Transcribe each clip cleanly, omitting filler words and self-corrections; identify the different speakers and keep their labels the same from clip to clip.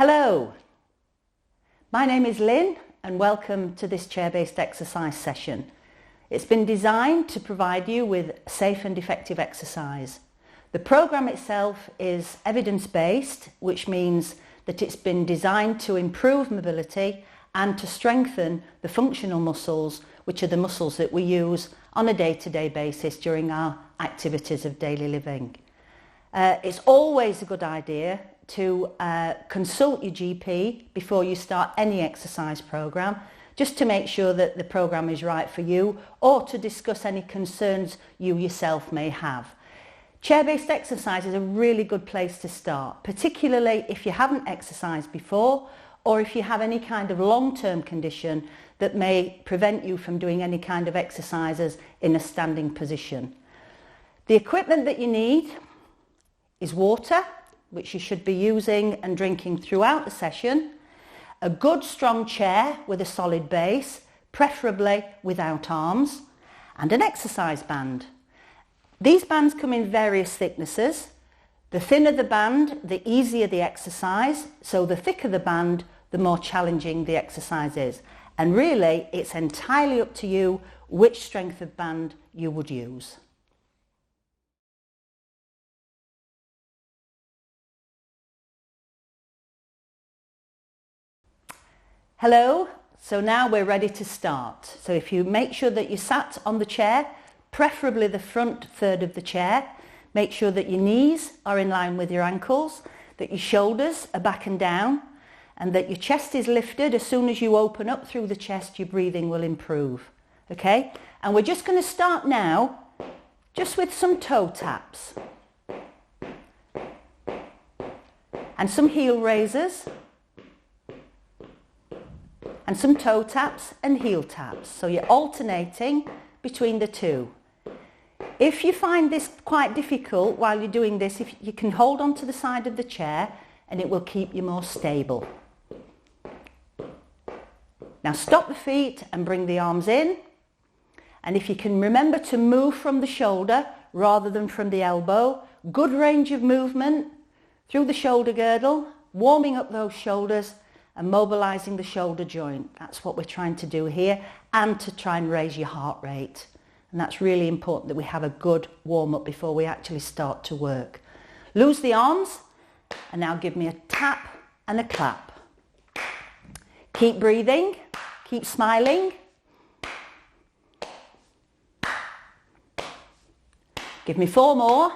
Speaker 1: Hello, my name is Lynn and welcome to this chair-based exercise session. It's been designed to provide you with safe and effective exercise. The programme itself is evidence-based, which means that it's been designed to improve mobility and to strengthen the functional muscles, which are the muscles that we use on a day-to-day basis during our activities of daily living. It's always a good idea to consult your GP before you start any exercise programme, just to make sure that the programme is right for you or to discuss any concerns you yourself may have. Chair-based exercise is a really good place to start, particularly if you haven't exercised before or if you have any kind of long-term condition that may prevent you from doing any kind of exercises in a standing position. The equipment that you need is water, which you should be using and drinking throughout the session, a good strong chair with a solid base, preferably without arms, and an exercise band. These bands come in various thicknesses. The thinner the band, the easier the exercise, so the thicker the band, the more challenging the exercise is. And really, it's entirely up to you which strength of band you would use. Hello, so now we're ready to start. So if you make sure that you sat on the chair, preferably the front third of the chair, make sure that your knees are in line with your ankles, that your shoulders are back and down, and that your chest is lifted. As soon as you open up through the chest, your breathing will improve. Okay? And we're just going to start now, just with some toe taps. And some heel raisers. And some toe taps and heel taps. So you're alternating between the two. If you find this quite difficult while you're doing this, if you can hold on to the side of the chair and it will keep you more stable. Now stop the feet and bring the arms in. And if you can remember to move from the shoulder rather than from the elbow, good range of movement through the shoulder girdle, warming up those shoulders and mobilising the shoulder joint. That's what we're trying to do here, and to try and raise your heart rate. And that's really important that we have a good warm-up before we actually start to work. Loose the arms, and now give me a tap and a clap. Keep breathing, keep smiling. Give me 4 more.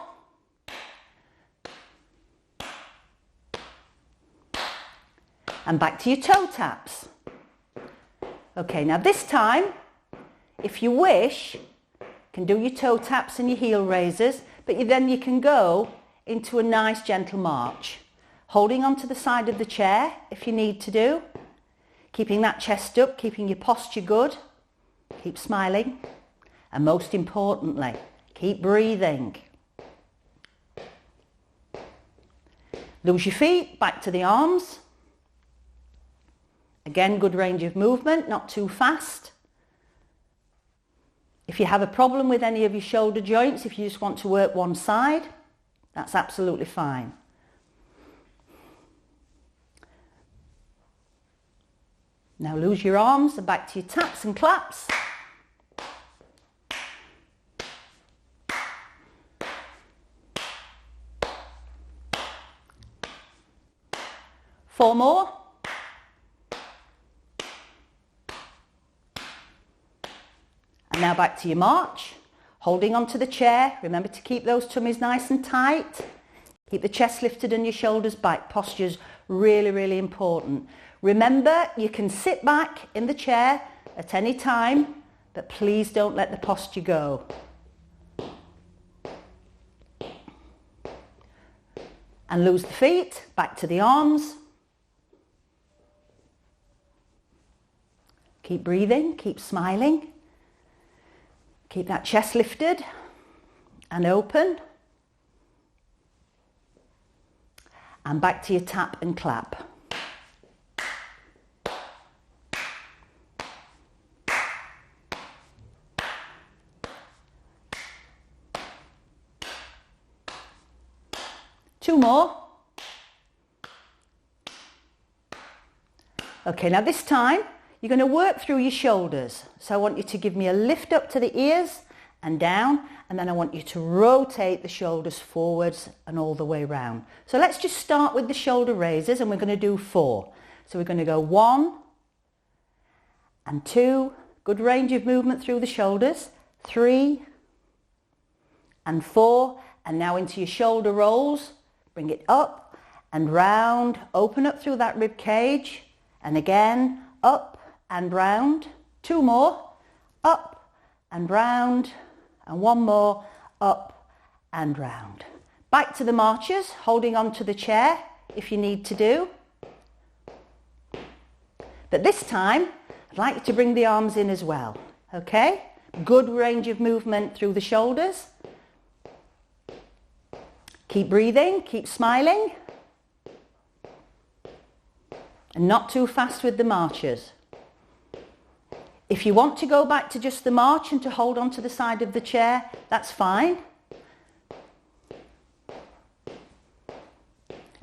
Speaker 1: And back to your toe taps. Okay, now this time, if you wish, you can do your toe taps and your heel raisers, but then you can go into a nice gentle march, holding onto the side of the chair if you need to do, keeping that chest up, keeping your posture good, keep smiling, and most importantly, keep breathing. Loose your feet, back to the arms. Again, good range of movement, not too fast. If you have a problem with any of your shoulder joints, if you just want to work one side, that's absolutely fine. Now loose your arms and back to your taps and claps. Four more. And now back to your march, holding onto the chair. Remember to keep those tummies nice and tight. Keep the chest lifted and your shoulders back. Posture's really, really important. Remember, you can sit back in the chair at any time, but please don't let the posture go. And loose the feet, back to the arms. Keep breathing, keep smiling. Keep that chest lifted and open. And back to your tap and clap. Two more. Okay, now this time you're going to work through your shoulders. So I want you to give me a lift up to the ears and down, and then I want you to rotate the shoulders forwards and all the way round. So let's just start with the shoulder raises, and we're going to do 4. So we're going to go 1 and 2, good range of movement through the shoulders, 3 and 4, and now into your shoulder rolls, bring it up and round, open up through that rib cage, and again, up and round, 2 more, up and round, and 1 more, up and round. Back to the marchers, holding on to the chair if you need to do. But this time, I'd like you to bring the arms in as well, okay? Good range of movement through the shoulders. Keep breathing, keep smiling. And not too fast with the marchers. If you want to go back to just the march and to hold on to the side of the chair, that's fine.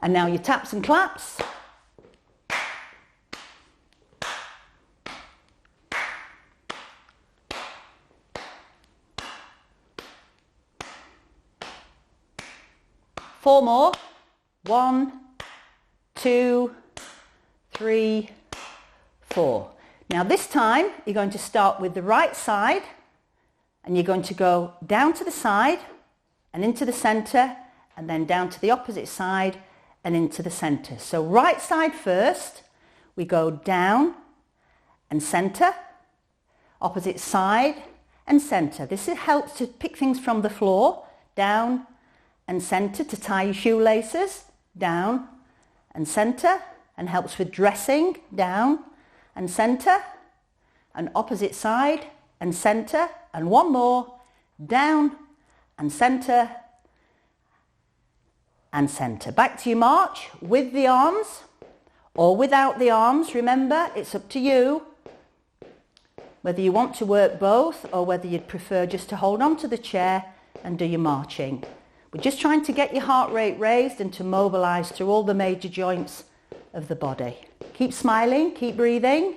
Speaker 1: And now your taps and claps. Four more. 1, 2, 3, 4. Now this time you're going to start with the right side, and you're going to go down to the side and into the centre, and then down to the opposite side and into the centre. So right side first, we go down and centre, opposite side and centre. This helps to pick things from the floor, down and centre to tie your shoelaces, down and centre, and helps with dressing, down and centre, and opposite side and centre, and 1 more, down and centre and centre. Back to your march with the arms or without the arms. Remember, it's up to you whether you want to work both or whether you'd prefer just to hold on to the chair and do your marching. We're just trying to get your heart rate raised and to mobilise through all the major joints of the body. Keep smiling, keep breathing.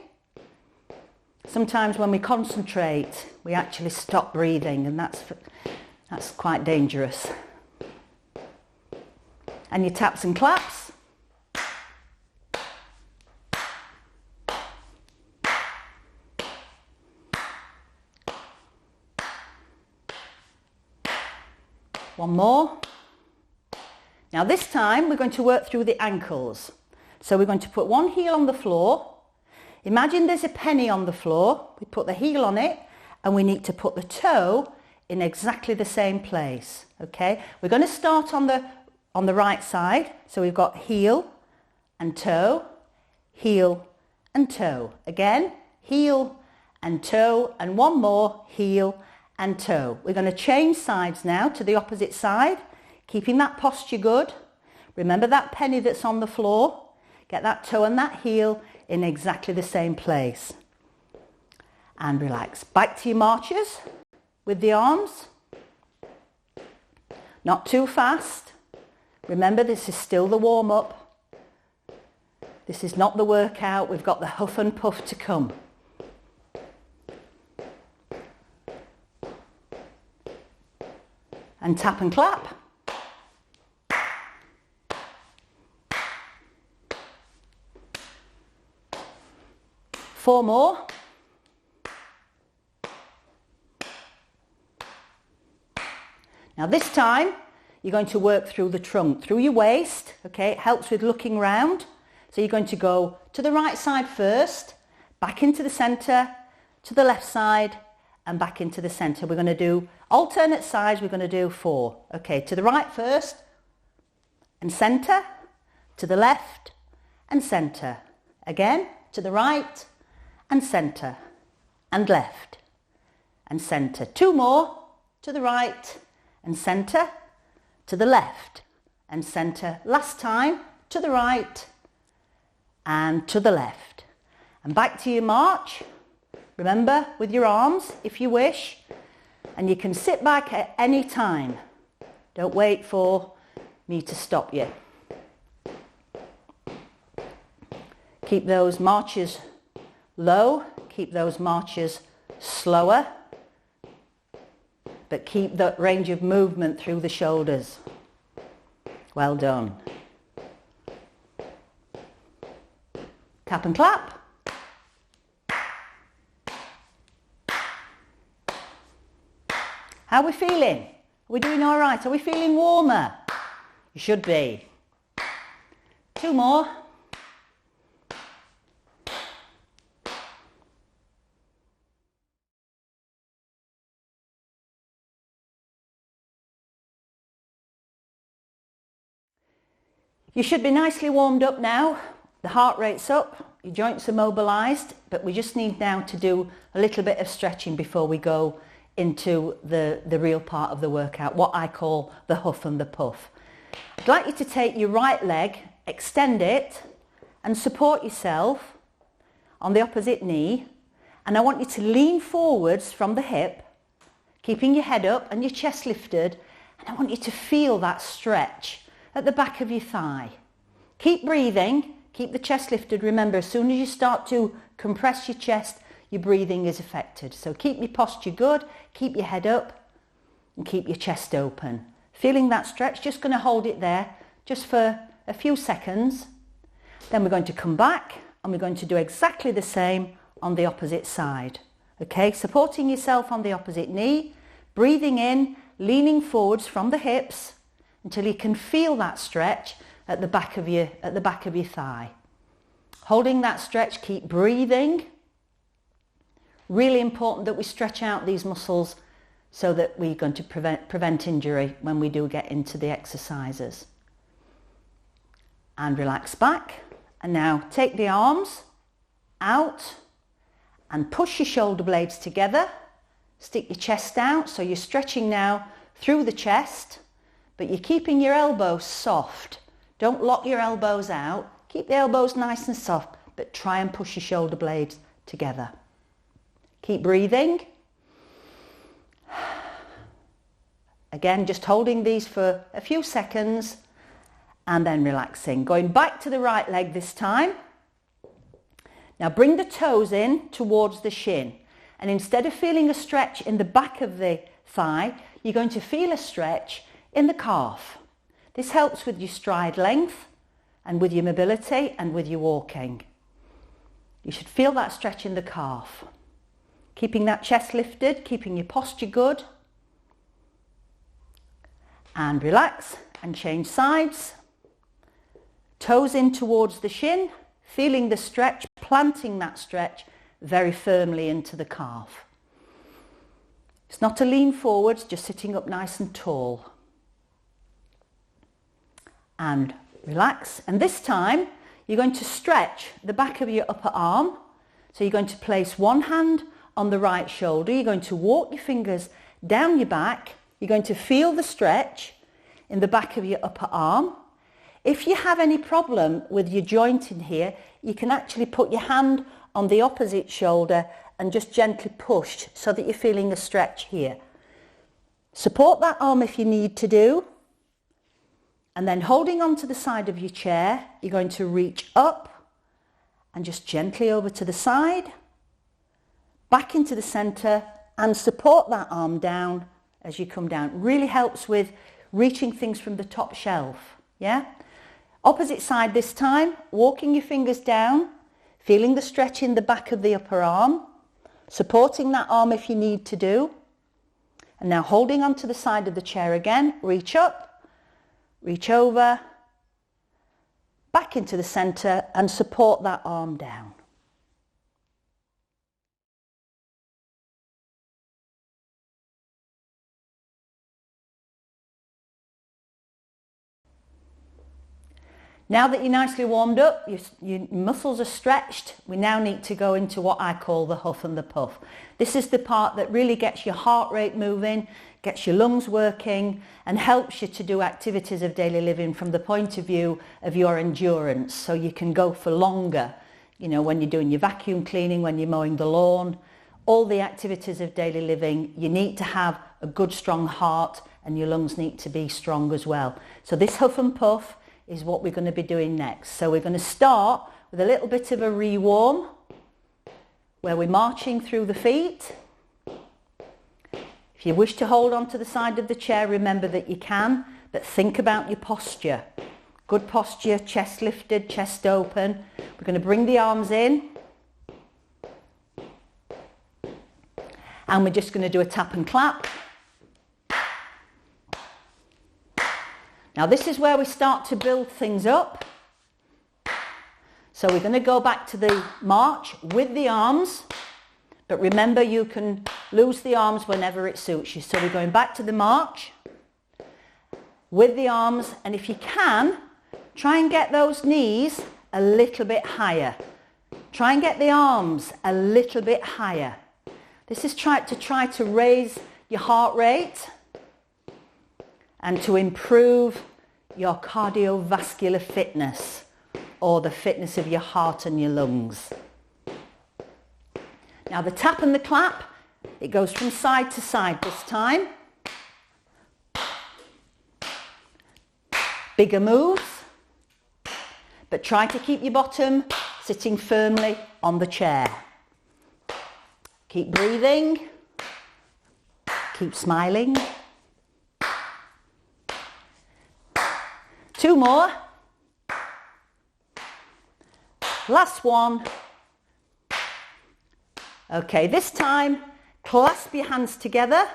Speaker 1: Sometimes when we concentrate, we actually stop breathing, and that's quite dangerous. And your taps and claps. One more. Now this time we're going to work through the ankles. So we're going to put one heel on the floor. Imagine there's a penny on the floor. We put the heel on it, and we need to put the toe in exactly the same place. Okay? We're going to start on the right side. So we've got heel and toe, heel and toe. Again, heel and toe, and 1 more, heel and toe. We're going to change sides now to the opposite side, keeping that posture good. Remember that penny that's on the floor. Get that toe and that heel in exactly the same place. And relax. Back to your marches with the arms. Not too fast. Remember, this is still the warm-up. This is not the workout. We've got the huff and puff to come. And tap and clap. Four more. Now this time you're going to work through the trunk, through your waist. Okay, it helps with looking round. So you're going to go to the right side first, back into the centre, to the left side, and back into the centre. We're going to do alternate sides. We're going to do 4. Okay, to the right first and centre, to the left and centre. Again, to the right and centre and left and centre. 2 more, to the right and centre, to the left and centre. Last time, to the right and to the left. And back to your march. Remember, with your arms, if you wish. And you can sit back at any time. Don't wait for me to stop you. Keep those marches low, keep those marches slower, but keep that range of movement through the shoulders. Well done. Tap and clap. How are we feeling? Are we doing all right? Are we feeling warmer? You should be. 2 more. You should be nicely warmed up now. The heart rate's up, your joints are mobilised, but we just need now to do a little bit of stretching before we go into the real part of the workout, what I call the huff and the puff. I'd like you to take your right leg, extend it and support yourself on the opposite knee, and I want you to lean forwards from the hip, keeping your head up and your chest lifted, and I want you to feel that stretch at the back of your thigh. Keep breathing, keep the chest lifted. Remember, as soon as you start to compress your chest, your breathing is affected. So keep your posture good, keep your head up and keep your chest open. Feeling that stretch, just going to hold it there just for a few seconds. Then we're going to come back and we're going to do exactly the same on the opposite side. Okay, supporting yourself on the opposite knee, breathing in, leaning forwards from the hips until you can feel that stretch at the back of your thigh. Holding that stretch, keep breathing. Really important that we stretch out these muscles so that we're going to prevent injury when we do get into the exercises. And relax back. And now take the arms out and push your shoulder blades together. Stick your chest out, so you're stretching now through the chest, but you're keeping your elbows soft. Don't lock your elbows out. Keep the elbows nice and soft, but try and push your shoulder blades together. Keep breathing. Again, just holding these for a few seconds and then relaxing. Going back to the right leg this time. Now bring the toes in towards the shin. And instead of feeling a stretch in the back of the thigh, you're going to feel a stretch in the calf. This helps with your stride length and with your mobility and with your walking. You should feel that stretch in the calf. Keeping that chest lifted, keeping your posture good. And relax and change sides. Toes in towards the shin, feeling the stretch, planting that stretch very firmly into the calf. It's not to lean forwards, just sitting up nice and tall. And relax. And this time you're going to stretch the back of your upper arm. So you're going to place one hand on the right shoulder. You're going to walk your fingers down your back. You're going to feel the stretch in the back of your upper arm. If you have any problem with your joint in here, you can actually put your hand on the opposite shoulder and just gently push so that you're feeling a stretch here. Support that arm if you need to do. And then holding onto the side of your chair, you're going to reach up and just gently over to the side, back into the centre, and support that arm down as you come down. Really helps with reaching things from the top shelf. Yeah? Opposite side this time, walking your fingers down, feeling the stretch in the back of the upper arm, supporting that arm if you need to do. And now holding onto the side of the chair again, reach up, reach over, back into the centre and support that arm down. Now that you're nicely warmed up, your muscles are stretched, we now need to go into what I call the huff and the puff. This is the part that really gets your heart rate moving, gets your lungs working and helps you to do activities of daily living from the point of view of your endurance, so you can go for longer. You know, when you're doing your vacuum cleaning, when you're mowing the lawn, all the activities of daily living, you need to have a good strong heart and your lungs need to be strong as well. So this huff and puff is what we're going to be doing next. So we're going to start with a little bit of a rewarm where we're marching through the feet. If you wish to hold on to the side of the chair, remember that you can, but think about your posture. Good posture, chest lifted, chest open. We're going to bring the arms in. And we're just going to do a tap and clap. Now this is where we start to build things up. So we're going to go back to the march with the arms. But remember, you can lose the arms whenever it suits you. So we're going back to the march with the arms. And if you can, try and get those knees a little bit higher. Try and get the arms a little bit higher. This is try to raise your heart rate and to improve your cardiovascular fitness, or the fitness of your heart and your lungs. Now the tap and the clap, it goes from side to side this time. Bigger moves, but try to keep your bottom sitting firmly on the chair. Keep breathing, keep smiling. 2 more. Last one. Okay, this time clasp your hands together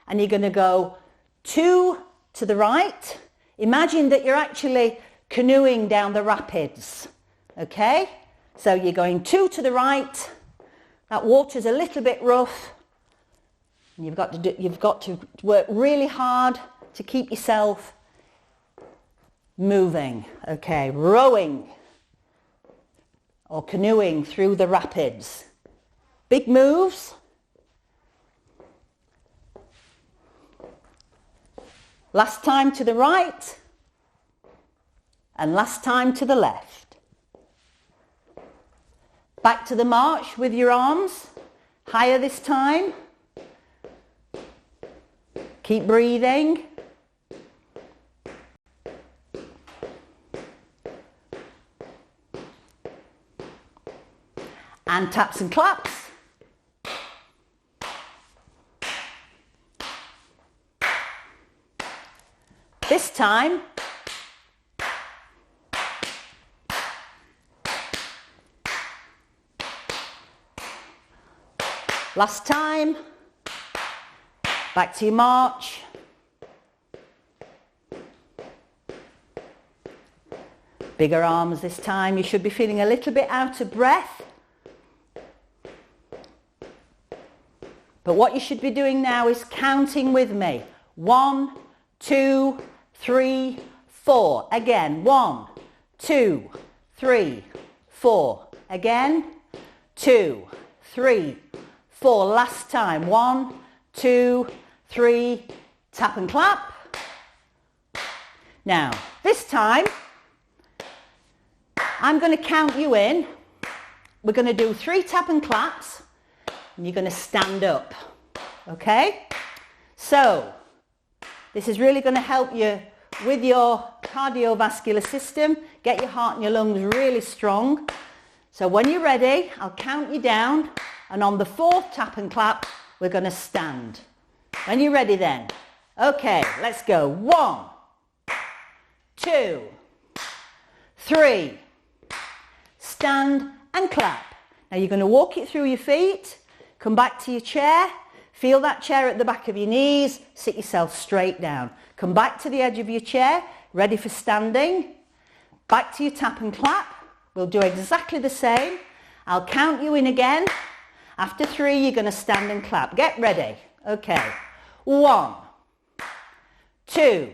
Speaker 1: and you're going to go 2 to the right. Imagine that you're actually canoeing down the rapids. Okay, so you're going 2 to the right. That water's a little bit rough. And you've got to work really hard to keep yourself moving. Okay, rowing or canoeing through the rapids. Big moves. Last time to the right and last time to the left. Back to the march with your arms, higher this time. Keep breathing. And taps and claps. This time, last time, back to your march. Bigger arms this time. You should be feeling a little bit out of breath. But what you should be doing now is counting with me. 1, 2, 3, 4. Again. 1, 2, 3, 4. Again. 2, 3, 4. Last time. 1, 2, 3. Tap and clap. Now, this time, I'm going to count you in. We're going to do 3 tap and claps. And you're going to stand up. Okay? So, this is really going to help you with your cardiovascular system, get your heart and your lungs really strong. So when you're ready, I'll count you down, and on the 4th tap and clap, we're going to stand. When you're ready then. Okay, let's go. 1, 2, 3. Stand and clap. Now you're going to walk it through your feet, come back to your chair. Feel that chair at the back of your knees, sit yourself straight down. Come back to the edge of your chair, ready for standing. Back to your tap and clap. We'll do exactly the same. I'll count you in again. After 3, you're going to stand and clap. Get ready. Okay. 1, 2,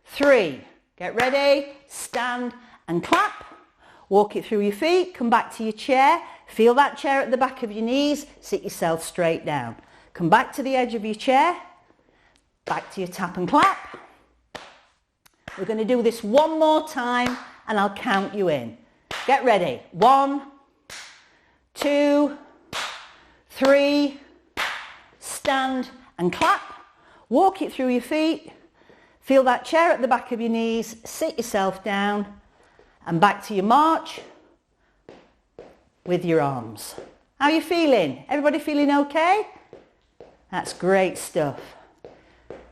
Speaker 1: 3. Get ready. Stand and clap. Walk it through your feet. Come back to your chair. Feel that chair at the back of your knees. Sit yourself straight down. Come back to the edge of your chair. Back to your tap and clap. We're going to do this one more time and I'll count you in. Get ready. 1, 2, 3. Stand and clap. Walk it through your feet. Feel that chair at the back of your knees. Sit yourself down. and back to your march with your arms. How are you feeling? Everybody feeling okay? That's great stuff.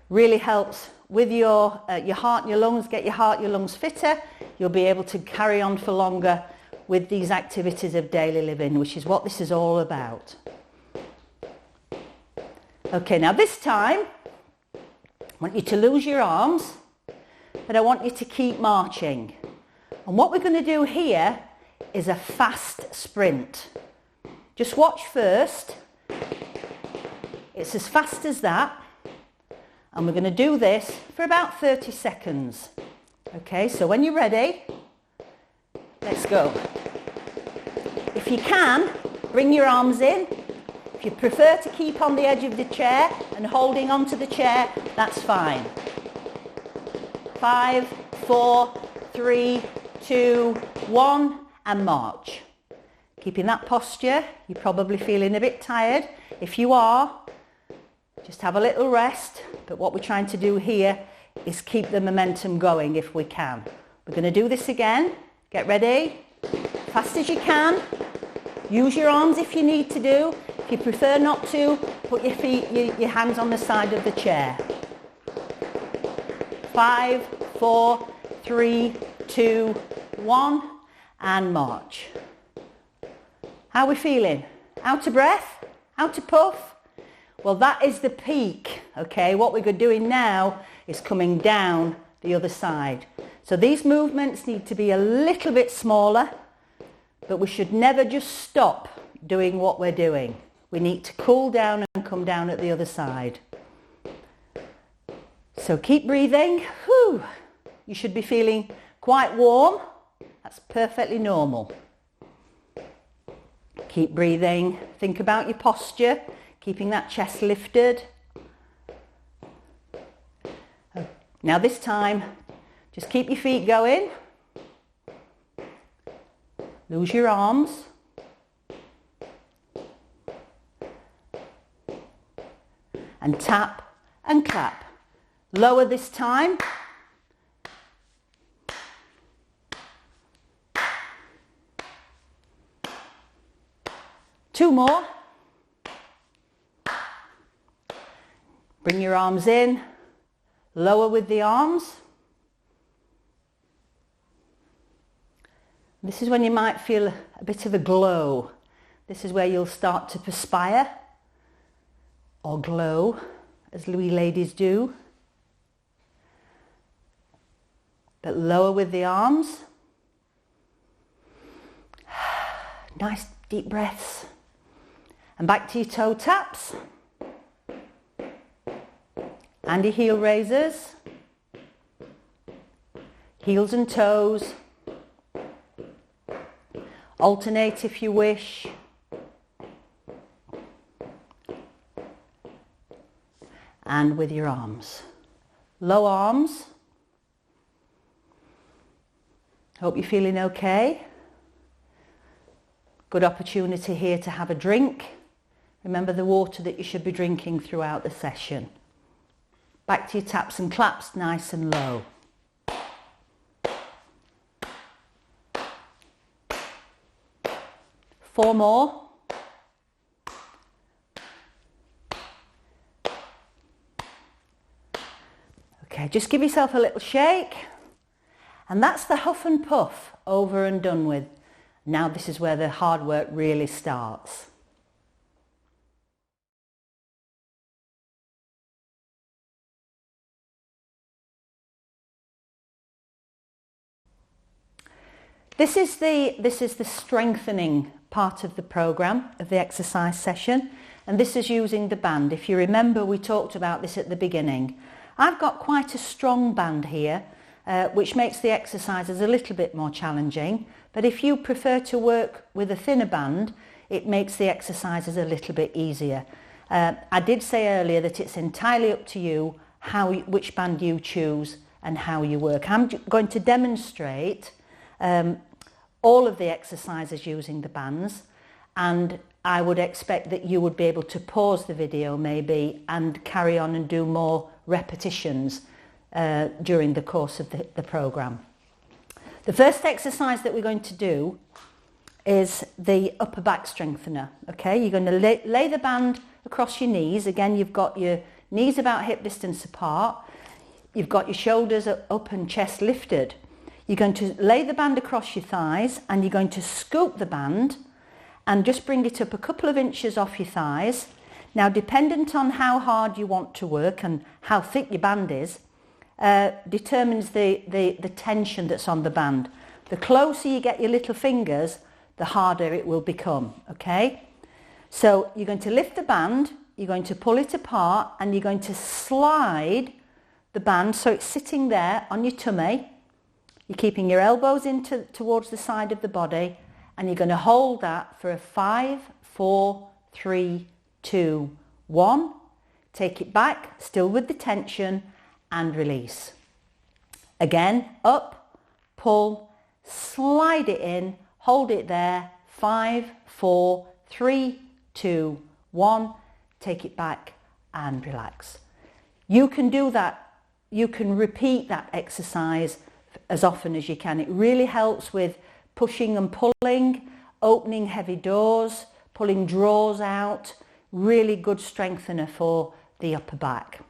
Speaker 1: Really helps with your heart and your lungs. Get your heart, your lungs fitter. You'll be able to carry on for longer with these activities of daily living, which is what this is all about. Okay, now this time, I want you to lose your arms, but I want you to keep marching. And what we're going to do here is a fast sprint. Just watch first. It's as fast as that. And we're going to do this for about 30 seconds. Okay, so when you're ready, let's go. If you can, bring your arms in. If you prefer to keep on the edge of the chair and holding onto the chair, that's fine. 5, 4, 3, 2, 1, and march. Keeping that posture. You're probably feeling a bit tired. If you are, just have a little rest. But what we're trying to do here is keep the momentum going if we can. We're going to do this again. Get ready. Fast as you can. Use your arms if you need to do. If you prefer not to, put your feet, your hands on the side of the chair. 5, 4, 3, 2, 1, and march. How are we feeling? Out of breath? Out of puff? Well, that is the peak, okay? What we're doing now is coming down the other side. So these movements need to be a little bit smaller, but we should never just stop doing what we're doing. We need to cool down and come down at the other side. So keep breathing. Whew. You should be feeling quite warm. That's perfectly normal. Keep breathing. Think about your posture, keeping that chest lifted. Now this time, just keep your feet going. Lose your arms. And tap and clap. Lower this time. Two more. Bring your arms in. Lower with the arms. This is when you might feel a bit of a glow. This is where you'll start to perspire or glow, as we ladies do. But lower with the arms. Nice deep breaths. And back to your toe taps. And your heel raisers. Heels and toes. Alternate if you wish. And with your arms. Low arms. Hope you're feeling okay. Good opportunity here to have a drink. Remember the water that you should be drinking throughout the session. Back to your taps and claps, nice and low. Four more. Okay, just give yourself a little shake. And that's the huff and puff over and done with. Now this is where the hard work really starts. This is the strengthening part of the program, of the exercise session, and this is using the band. If you remember, we talked about this at the beginning. I've got quite a strong band here, which makes the exercises a little bit more challenging, but if you prefer to work with a thinner band, it makes the exercises a little bit easier. I did say earlier that it's entirely up to you which band you choose and how you work. I'm going to demonstrate all of the exercises using the bands, and I would expect that you would be able to pause the video maybe and carry on and do more repetitions during the course of the program. The first exercise that we're going to do is the upper back strengthener. Okay, you're going to lay the band across your knees. Again, you've got your knees about hip distance apart. You've got your shoulders up and chest lifted. You're going to lay the band across your thighs and you're going to scoop the band and just bring it up a couple of inches off your thighs. Now, dependent on how hard you want to work and how thick your band is, determines the tension that's on the band. The closer you get your little fingers, the harder it will become, okay? So you're going to lift the band, you're going to pull it apart and you're going to slide the band so it's sitting there on your tummy. You're keeping your elbows towards the side of the body and you're going to hold that for a 5, 4, 3, 2, 1. Take it back, still with the tension, and release. Again, up, pull, slide it in, hold it there, 5, 4, 3, 2, 1. Take it back and relax. You can do that. You can repeat that exercise as often as you can. It really helps with pushing and pulling, opening heavy doors, pulling drawers out. Really good strengthener for the upper back.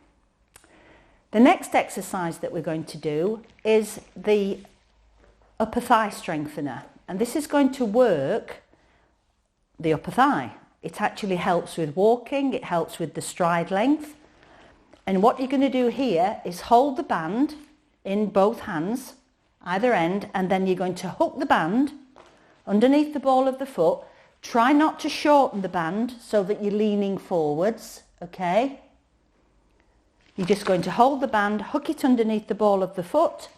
Speaker 1: The next exercise that we're going to do is the upper thigh strengthener, and this is going to work the upper thigh. It actually helps with walking, it helps with the stride length. And what you're going to do here is hold the band in both hands, either end, and then you're going to hook the band underneath the ball of the foot. Try not to shorten the band so that you're leaning forwards, okay? You're just going to hold the band, hook it underneath the ball of the foot,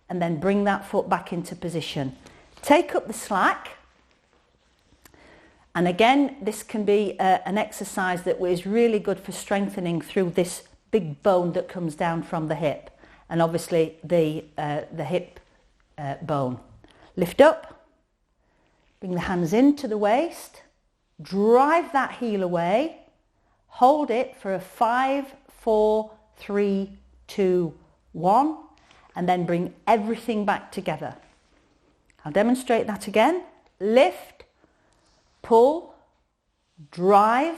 Speaker 1: and then bring that foot back into position. Take up the slack. And again, this can be an exercise that is really good for strengthening through this big bone that comes down from the hip, and obviously the hip bone. Lift up, bring the hands into the waist, drive that heel away, hold it for a 5, 4, 3, 2, 1, and then bring everything back together. I'll demonstrate that again. Lift, pull, drive,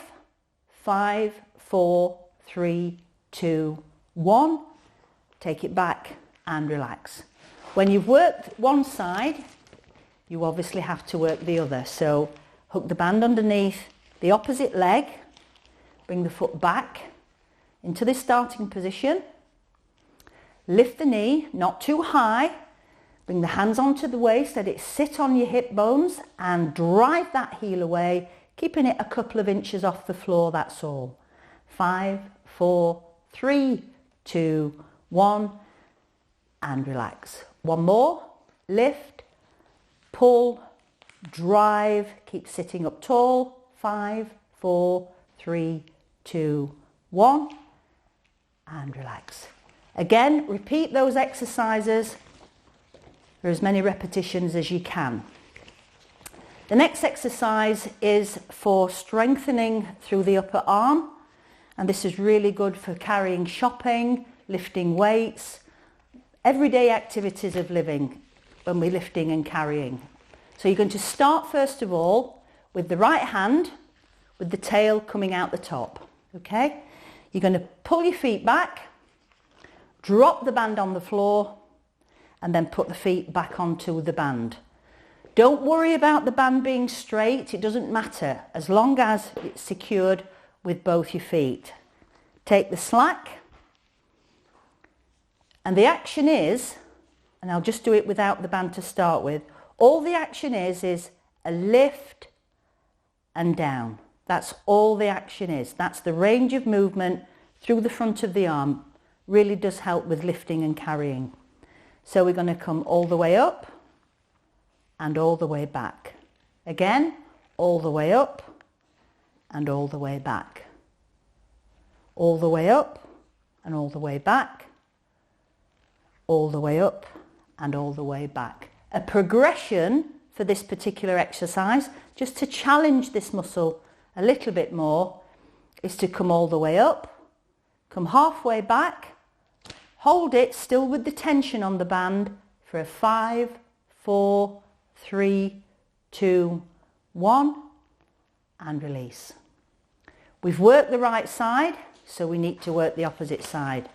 Speaker 1: 5, 4, 3, 2, 1. Take it back and relax. When you've worked one side, you obviously have to work the other. So hook the band underneath the opposite leg, bring the foot back into this starting position, lift the knee, not too high, bring the hands onto the waist, let it sit on your hip bones and drive that heel away, keeping it a couple of inches off the floor, that's all. 5, 4, 3, 2, 1, and relax. One more, lift, pull, drive, keep sitting up tall, 5, 4, 3, 2, 1, and relax. Again, repeat those exercises for as many repetitions as you can. The next exercise is for strengthening through the upper arm, and this is really good for carrying shopping, lifting weights, everyday activities of living when we're lifting and carrying. So you're going to start first of all with the right hand with the tail coming out the top, okay? You're going to pull your feet back, drop the band on the floor, and then put the feet back onto the band. Don't worry about the band being straight, it doesn't matter, as long as it's secured with both your feet. Take the slack, and the action is, and I'll just do it without the band to start with, all the action is a lift and down. That's all the action is. That's the range of movement through the front of the arm. Really does help with lifting and carrying. So we're going to come all the way up and all the way back. Again, all the way up and all the way back. All the way up and all the way back. All the way up and all the way back. A progression for this particular exercise, just to challenge this muscle a little bit more, is to come all the way up, come halfway back, hold it still with the tension on the band for a 5, 4, 3, 2, 1, and release. We've worked the right side, so we need to work the opposite side.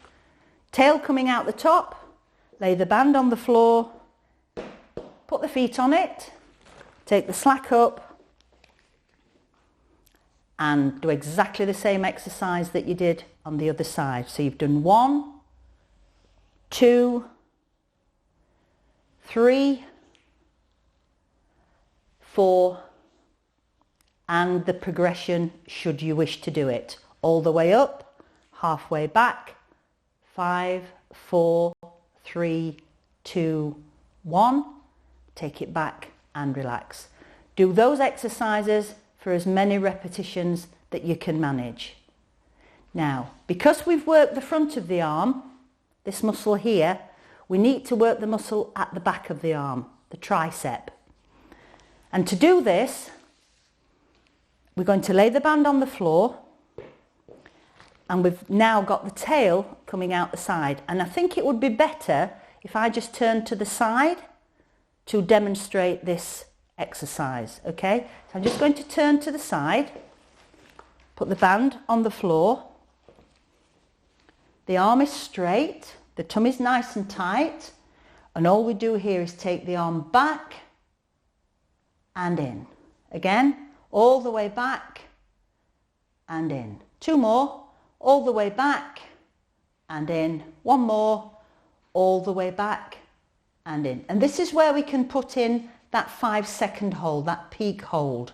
Speaker 1: Tail coming out the top, lay the band on the floor, put the feet on it, take the slack up, and do exactly the same exercise that you did on the other side. So you've done 1, 2, 3, 4, and the progression should you wish to do it. All the way up, halfway back, 5, 4, 3, 2, 1. Take it back and relax. Do those exercises for as many repetitions that you can manage. Now, because we've worked the front of the arm, this muscle here, we need to work the muscle at the back of the arm, the tricep. And to do this, we're going to lay the band on the floor, and we've now got the tail coming out the side. And I think it would be better if I just turned to the side to demonstrate this exercise, okay? So I'm just going to turn to the side, put the band on the floor. The arm is straight, the tummy's nice and tight, and all we do here is take the arm back and in. Again, all the way back and in. 2 more, all the way back and in. 1 more, all the way back and in. And this is where we can put in that 5-second hold, that peak hold.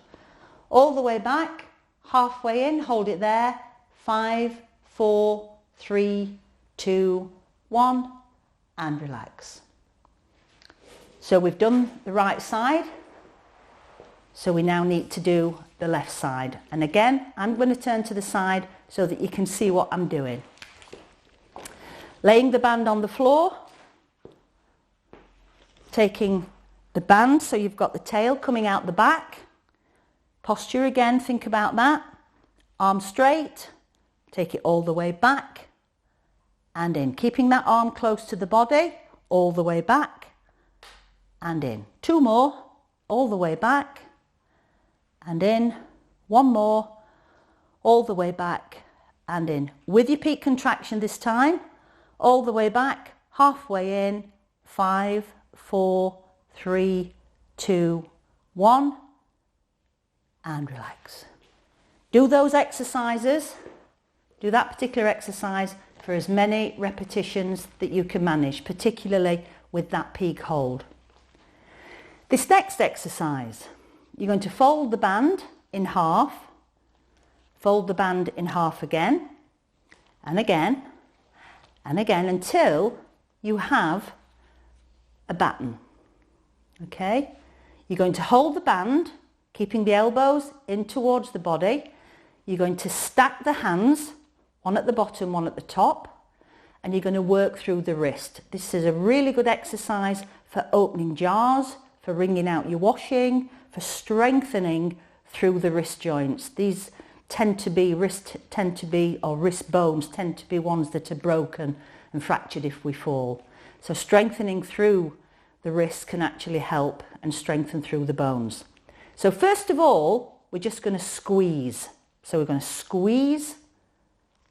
Speaker 1: All the way back, halfway in, hold it there. 5, 4, 3, 2, 1, and relax. So we've done the right side. So we now need to do the left side. And again, I'm going to turn to the side so that you can see what I'm doing. Laying the band on the floor, taking the band so you've got the tail coming out the back. Posture again, think about that. Arm straight, take it all the way back and in. Keeping that arm close to the body, all the way back and in. 2 more, all the way back and in. 1 more, all the way back and in. With your peak contraction this time, all the way back, halfway in. 5, 4, 3, 2, 1, and relax. Do those exercises, do that particular exercise for as many repetitions that you can manage, particularly with that peak hold. This next exercise, you're going to fold the band in half, fold the band in half again, and again, and again, until you have a batten. Okay? You're going to hold the band, keeping the elbows in towards the body. You're going to stack the hands, one at the bottom, one at the top, and you're going to work through the wrist. This is a really good exercise for opening jars, for wringing out your washing, for strengthening through the wrist joints. These wrist bones tend to be ones that are broken and fractured if we fall. So strengthening through the wrist can actually help and strengthen through the bones. So first of all, we're just going to squeeze. So we're going to squeeze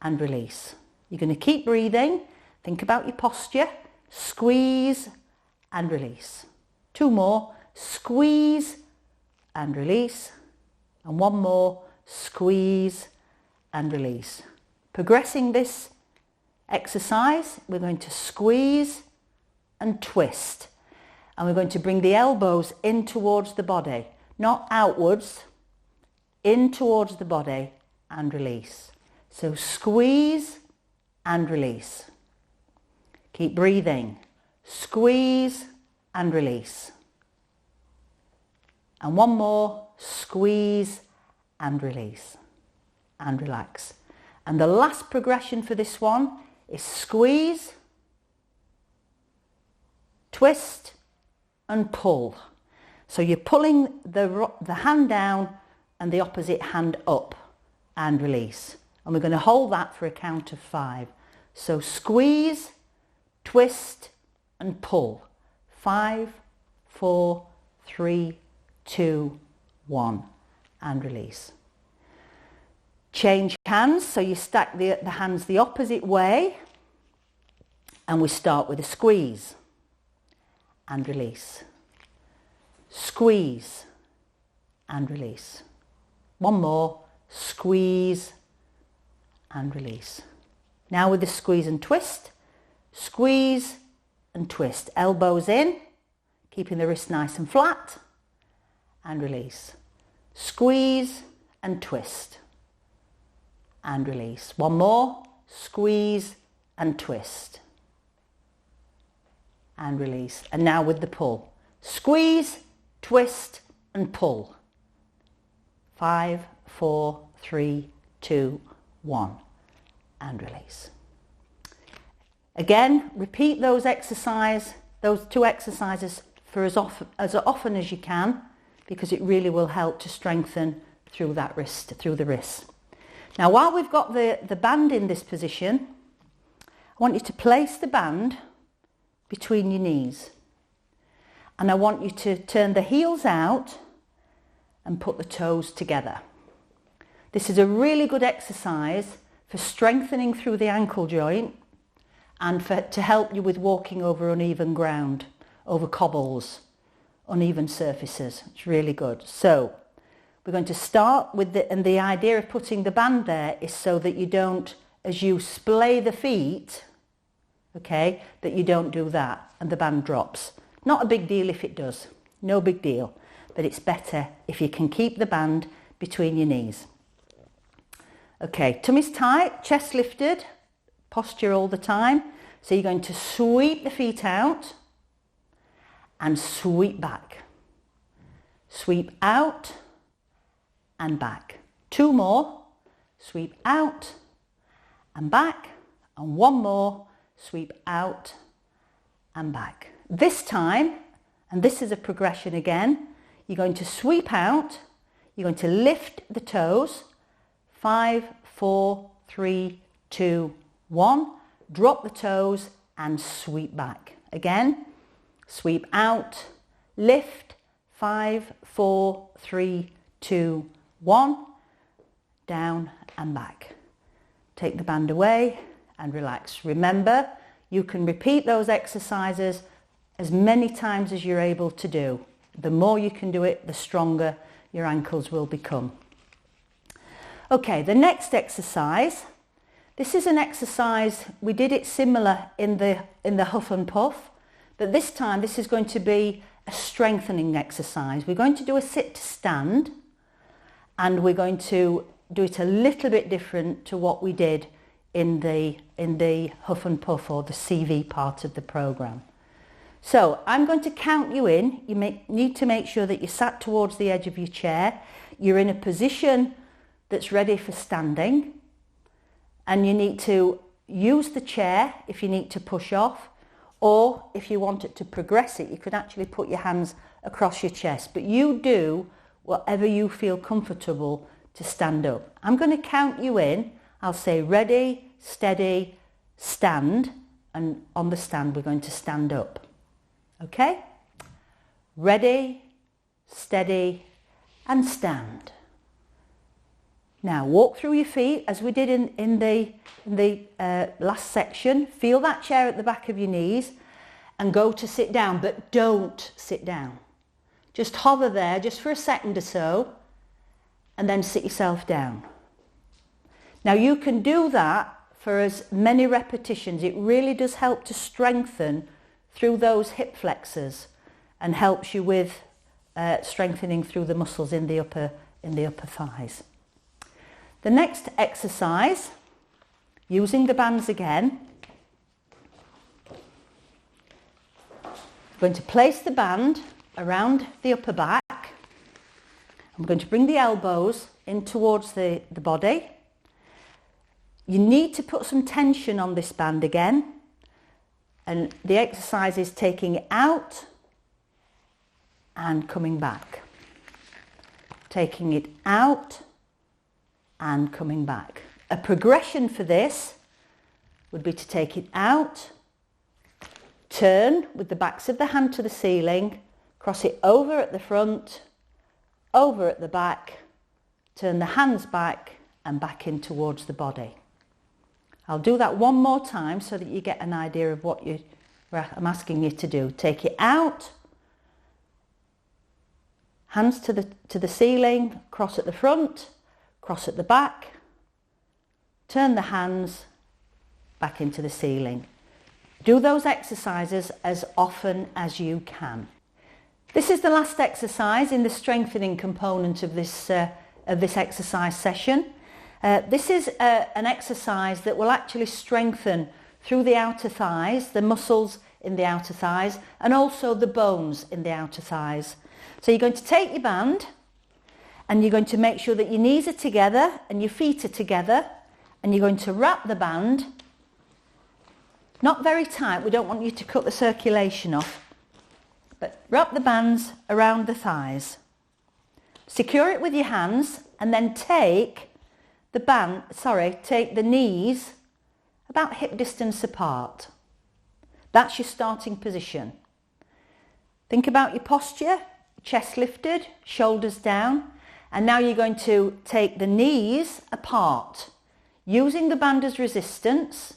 Speaker 1: and release. You're going to keep breathing. Think about your posture. Squeeze and release. 2 more. Squeeze and release. And 1 more. Squeeze and release. Progressing this exercise, we're going to squeeze and twist. And we're going to bring the elbows in towards the body, not outwards, in towards the body and release. So squeeze and release. Keep breathing. Squeeze and release. And 1 more. Squeeze and release. And relax. And the last progression for this one is squeeze, twist and pull. So you're pulling the hand down and the opposite hand up and release. And we're going to hold that for a count of 5. So squeeze, twist and pull. 5, 4, 3, 2, 1, and release. Change hands, so you stack the hands the opposite way, and we start with a squeeze and release. Squeeze and release. One more, squeeze and release. Now with the squeeze and twist, squeeze and twist. Elbows in, keeping the wrist nice and flat, and release. Squeeze and twist and release. One more, squeeze and twist and release. And now with the pull. Squeeze, twist and pull. 5, 4, 3, 2, 1, and release. Again, repeat those two exercises for as often as you can, because it really will help to strengthen through the wrist. Now, while we've got the band in this position, I want you to place the band between your knees. And I want you to turn the heels out and put the toes together. This is a really good exercise for strengthening through the ankle joint and to help you with walking over uneven ground, over cobbles, uneven surfaces. It's really good. So we're going to start with and the idea of putting the band there is so that you don't, as you splay the feet, okay, that you don't do that and the band drops. Not a big deal if it does, no big deal, but it's better if you can keep the band between your knees. Okay, tummy's tight, chest lifted, posture all the time. So you're going to sweep the feet out and sweep back. Sweep out and back. 2 more, sweep out and back, and 1 more, sweep out and back. This time, and this is a progression again, you're going to sweep out, you're going to lift the toes, 5, 4, 3, 2, 1, drop the toes and sweep back. Again, sweep out, lift, 5, 4, 3, 2, 1, down and back. Take the band away and relax. Remember, you can repeat those exercises as many times as you're able to do. The more you can do it, the stronger your ankles will become. Okay, the next exercise. This is an exercise, we did it similar in the Huff and Puff, but this time this is going to be a strengthening exercise. We're going to do a sit to stand, and we're going to do it a little bit different to what we did in the Huff and Puff, or the CV part of the program. So I'm going to count you in. You need to make sure that you're sat towards the edge of your chair. You're in a position that's ready for standing, and you need to use the chair if you need to push off, or if you wanted to progress it, you could actually put your hands across your chest. But you do whatever you feel comfortable to stand up. I'm going to count you in. I'll say ready, steady, stand, and on the stand we're going to stand up. Okay? Ready, steady, and stand. Now walk through your feet as we did in the last section. Feel that chair at the back of your knees and go to sit down, but don't sit down. Just hover there just for a second or so and then sit yourself down. Now you can do that for as many repetitions. It really does help to strengthen through those hip flexors and helps you with strengthening through the muscles in the upper thighs. The next exercise, using the bands again, I'm going to place the band around the upper back. I'm going to bring the elbows in towards the body. You need to put some tension on this band again, and the exercise is taking it out and coming back. Taking it out and coming back. A progression for this would be to take it out, turn with the backs of the hand to the ceiling, cross it over at the front, over at the back, turn the hands back and back in towards the body. I'll do that one more time so that you get an idea of what I'm asking you to do. Take it out, hands to the ceiling, cross at the front, cross at the back, turn the hands back into the ceiling. Do those exercises as often as you can. This is the last exercise in the strengthening component of this exercise session. This is an exercise that will actually strengthen through the outer thighs, the muscles in the outer thighs, and also the bones in the outer thighs. So you're going to take your band and you're going to make sure that your knees are together and your feet are together, and you're going to wrap the band, not very tight, we don't want you to cut the circulation off, but wrap the bands around the thighs. Secure it with your hands and then take the knees about hip distance apart. That's your starting position. Think about your posture, chest lifted, shoulders down, and now you're going to take the knees apart, using the band as resistance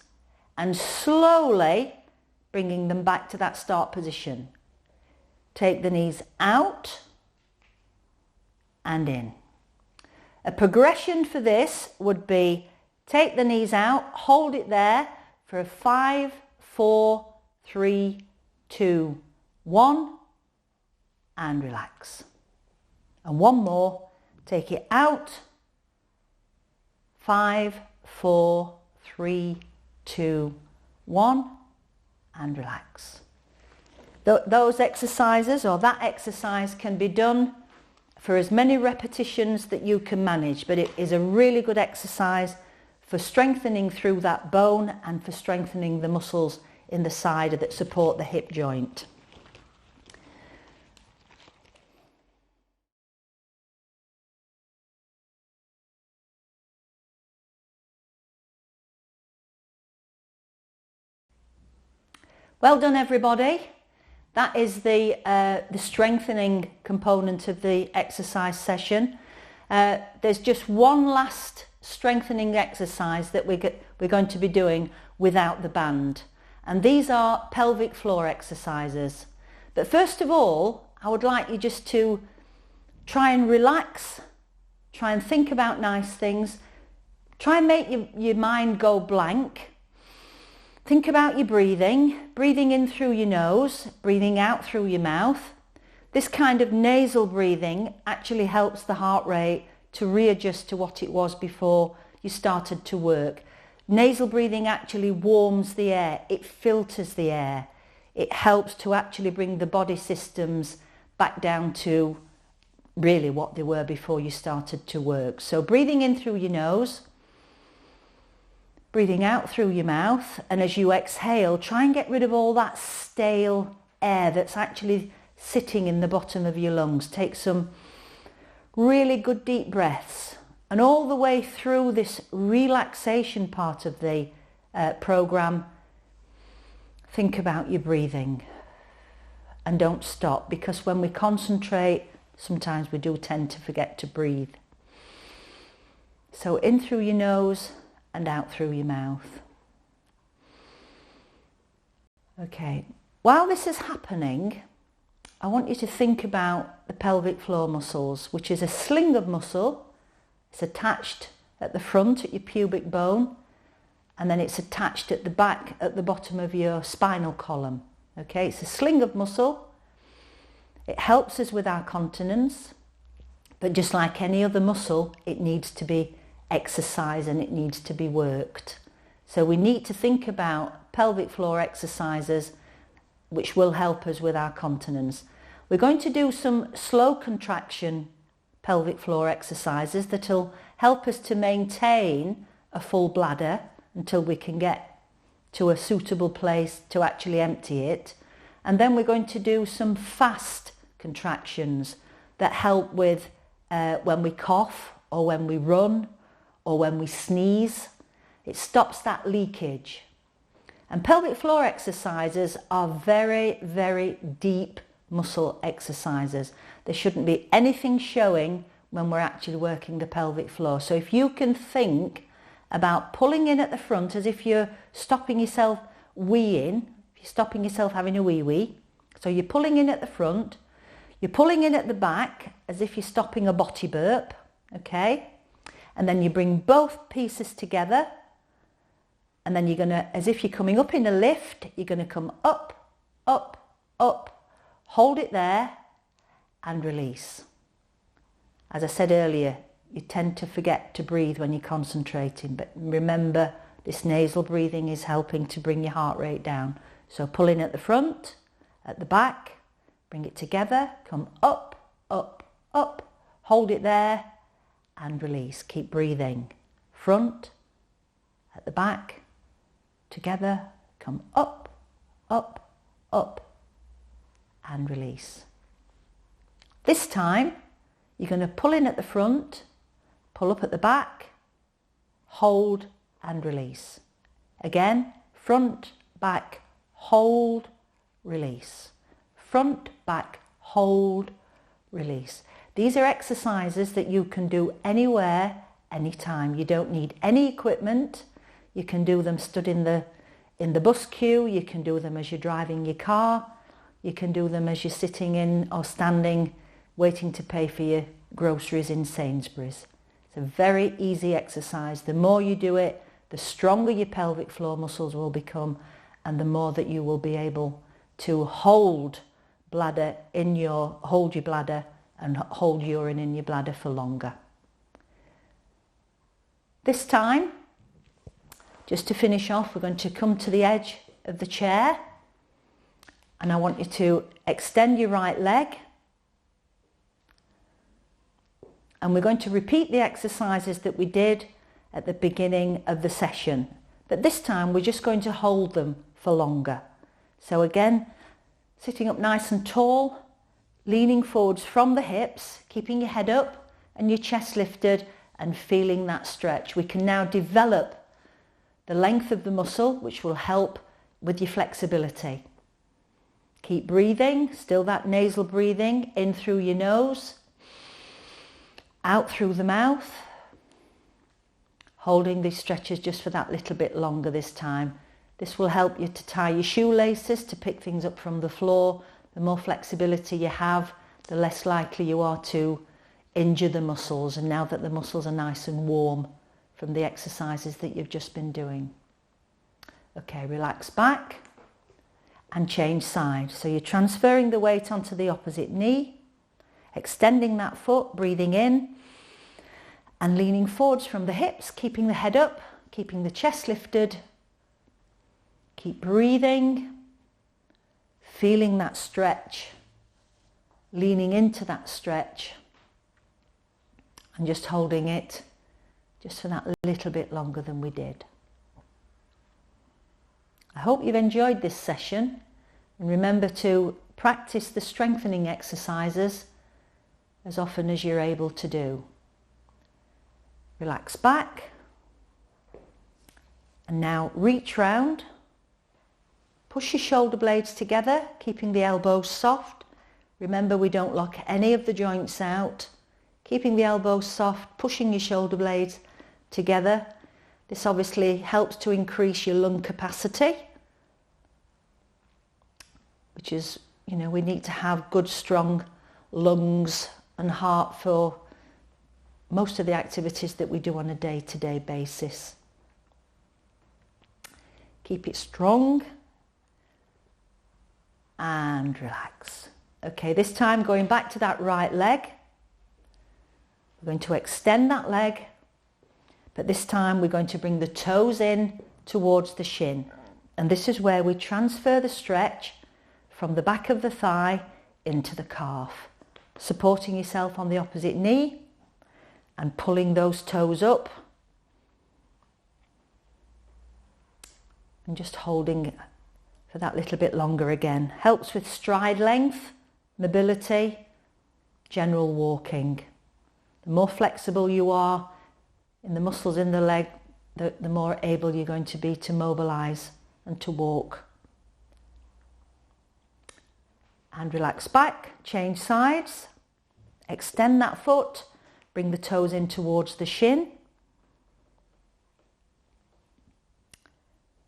Speaker 1: and slowly bringing them back to that start position. Take the knees out and in. A progression for this would be take the knees out, hold it there for a 5, 4, 3, 2, 1 and relax. And one more, take it out, 5, 4, 3, 2, 1 and relax. Those exercises or that exercise can be done for as many repetitions that you can manage, but it is a really good exercise for strengthening through that bone and for strengthening the muscles in the side that support the hip joint. Well done everybody. That is the strengthening component of the exercise session. There's just one last strengthening exercise that we're going to be doing without the band. And these are pelvic floor exercises. But first of all, I would like you just to try and relax, try and think about nice things, try and make your mind go blank. Think about your breathing in through your nose, breathing out through your mouth. This kind of nasal breathing actually helps the heart rate to readjust to what it was before you started to work. Nasal breathing actually warms the air, it filters the air. It helps to actually bring the body systems back down to really what they were before you started to work. So breathing in through your nose, breathing out through your mouth, and as you exhale, try and get rid of all that stale air that's actually sitting in the bottom of your lungs. Take some really good deep breaths, and all the way through this relaxation part of the program, think about your breathing and don't stop, because when we concentrate, sometimes we do tend to forget to breathe. So in through your nose and out through your mouth. Okay, while this is happening, I want you to think about the pelvic floor muscles, which is a sling of muscle. It's attached at the front at your pubic bone, and then it's attached at the back at the bottom of your spinal column. Okay, it's a sling of muscle. It helps us with our continence, but just like any other muscle, it needs to be exercised and it needs to be worked. So we need to think about pelvic floor exercises which will help us with our continence. We're going to do some slow contraction pelvic floor exercises that will help us to maintain a full bladder until we can get to a suitable place to actually empty it. And then we're going to do some fast contractions that help with when we cough or when we run or when we sneeze. It stops that leakage. And pelvic floor exercises are very, very deep muscle exercises. There shouldn't be anything showing when we're actually working the pelvic floor. So if you can think about pulling in at the front as if you're stopping yourself weeing, if you're stopping yourself having a wee. So you're pulling in at the front, you're pulling in at the back as if you're stopping a body burp, okay? And then you bring both pieces together, and then you're going to, as if you're coming up in a lift, you're going to come up, up, up, hold it there and release. As I said earlier, you tend to forget to breathe when you're concentrating, but remember this nasal breathing is helping to bring your heart rate down. So pull in at the front, at the back, bring it together, come up, up, up, hold it there and release. Keep breathing. Front, at the back, together, come up, up, up and release. This time you're going to pull in at the front, pull up at the back, hold and release. Again, front, back, hold, release. Front, back, hold, release. These are exercises that you can do anywhere, anytime. You don't need any equipment. You can do them stood in the bus queue. You can do them as you're driving your car. You can do them as you're sitting in or standing waiting to pay for your groceries in Sainsbury's. It's a very easy exercise. The more you do it, the stronger your pelvic floor muscles will become, and the more that you will be able to hold your bladder and hold urine in your bladder for longer. This time, just to finish off, we're going to come to the edge of the chair, and I want you to extend your right leg, and we're going to repeat the exercises that we did at the beginning of the session, but this time we're just going to hold them for longer. So again, sitting up nice and tall, leaning forwards from the hips, keeping your head up and your chest lifted and feeling that stretch. We can now develop the length of the muscle, which will help with your flexibility. Keep breathing, still that nasal breathing, in through your nose, out through the mouth. Holding these stretches just for that little bit longer this time. This will help you to tie your shoelaces, to pick things up from the floor. The more flexibility you have, the less likely you are to injure the muscles. And now that the muscles are nice and warm from the exercises that you've just been doing. Okay, relax back and change side. So you're transferring the weight onto the opposite knee, extending that foot, breathing in and leaning forwards from the hips, keeping the head up, keeping the chest lifted. Keep breathing, feeling that stretch, leaning into that stretch and just holding it just for that little bit longer than we did. I hope you've enjoyed this session, and remember to practice the strengthening exercises as often as you're able to do. Relax back and now reach round. Push your shoulder blades together, keeping the elbows soft. Remember, we don't lock any of the joints out. Keeping the elbows soft, pushing your shoulder blades together. This obviously helps to increase your lung capacity, which is, we need to have good, strong lungs and heart for most of the activities that we do on a day-to-day basis. Keep it strong and relax. Okay, this time going back to that right leg. We're going to extend that leg, but this time we're going to bring the toes in towards the shin. And this is where we transfer the stretch from the back of the thigh into the calf, supporting yourself on the opposite knee and pulling those toes up and just holding for that little bit longer again. Helps with stride length, mobility, general walking. The more flexible you are in the muscles in the leg, the more able you're going to be to mobilize and to walk. And relax back, change sides, extend that foot, bring the toes in towards the shin.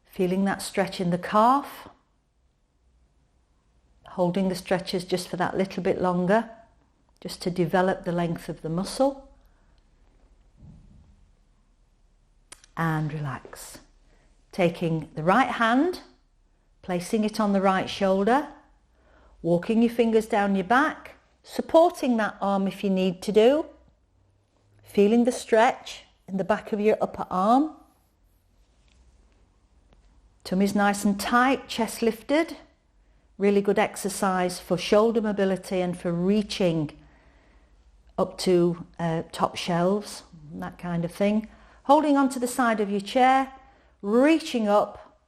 Speaker 1: Feeling that stretch in the calf. Holding the stretches just for that little bit longer, just to develop the length of the muscle. And relax. Taking the right hand, placing it on the right shoulder, walking your fingers down your back, supporting that arm if you need to do, feeling the stretch in the back of your upper arm. Tummy's nice and tight, chest lifted. Really good exercise for shoulder mobility and for reaching up to top shelves, that kind of thing. Holding onto the side of your chair, reaching up,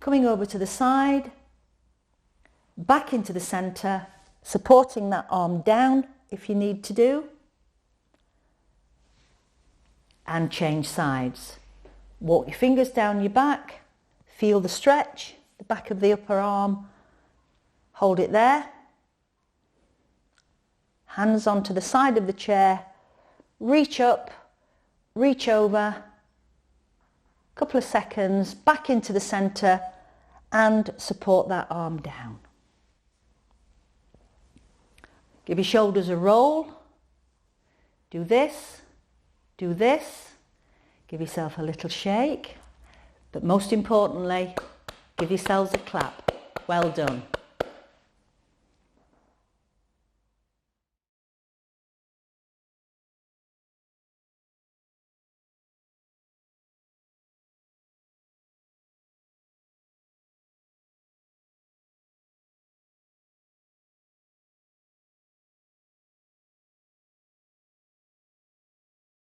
Speaker 1: coming over to the side, back into the centre, supporting that arm down if you need to do, and change sides. Walk your fingers down your back, feel the stretch, the back of the upper arm, hold it there, hands onto the side of the chair, reach up, reach over, couple of seconds, back into the centre and support that arm down. Give your shoulders a roll, do this, give yourself a little shake, but most importantly, give yourselves a clap. Well done.